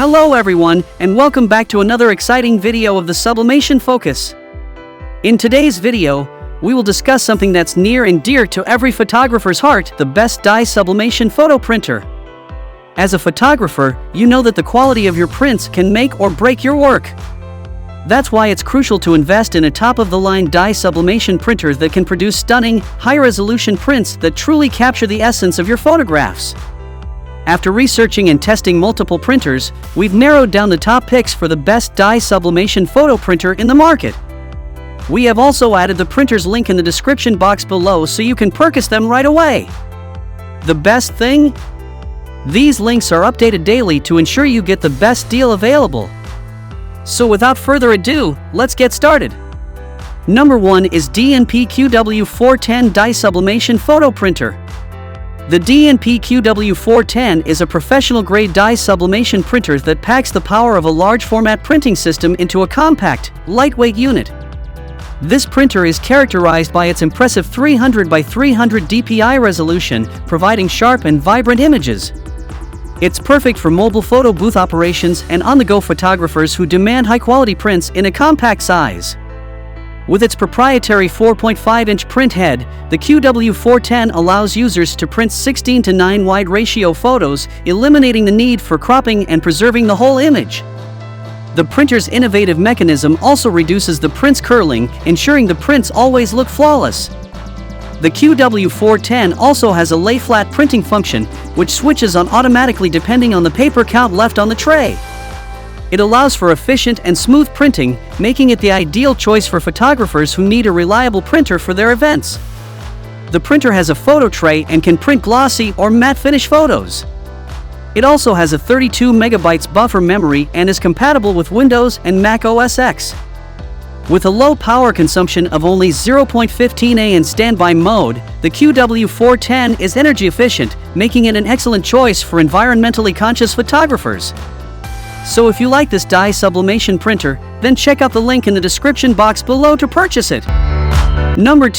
Hello everyone, and welcome back to another exciting video of the Sublimation Focus. In today's video, we will discuss something that's near and dear to every photographer's heart, the best dye-sublimation photo printer. As a photographer, you know that the quality of your prints can make or break your work. That's why it's crucial to invest in a top-of-the-line dye-sublimation printer that can produce stunning, high-resolution prints that truly capture the essence of your photographs. After researching and testing multiple printers, we've narrowed down the top picks for the best dye-sublimation photo printer in the market. We have also added the printer's link in the description box below so you can purchase them right away. The best thing? These links are updated daily to ensure you get the best deal available. So without further ado, let's get started. Number 1 is DNP QW410 Dye-Sublimation Photo Printer. The DNP QW410 is a professional-grade dye-sublimation printer that packs the power of a large-format printing system into a compact, lightweight unit. This printer is characterized by its impressive 300 by 300 dpi resolution, providing sharp and vibrant images. It's perfect for mobile photo booth operations and on-the-go photographers who demand high-quality prints in a compact size. With its proprietary 4.5-inch print head, the QW410 allows users to print 16:9 wide ratio photos, eliminating the need for cropping and preserving the whole image. The printer's innovative mechanism also reduces the print's curling, ensuring the prints always look flawless. The QW410 also has a lay-flat printing function, which switches on automatically depending on the paper count left on the tray. It allows for efficient and smooth printing, making it the ideal choice for photographers who need a reliable printer for their events. The printer has a photo tray and can print glossy or matte finish photos. It also has a 32 megabytes buffer memory and is compatible with Windows and Mac OS X. With a low power consumption of only 0.15 A in standby mode, the QW410 is energy efficient, making it an excellent choice for environmentally conscious photographers. So if you like this dye-sublimation printer, then check out the link in the description box below to purchase it. Number 2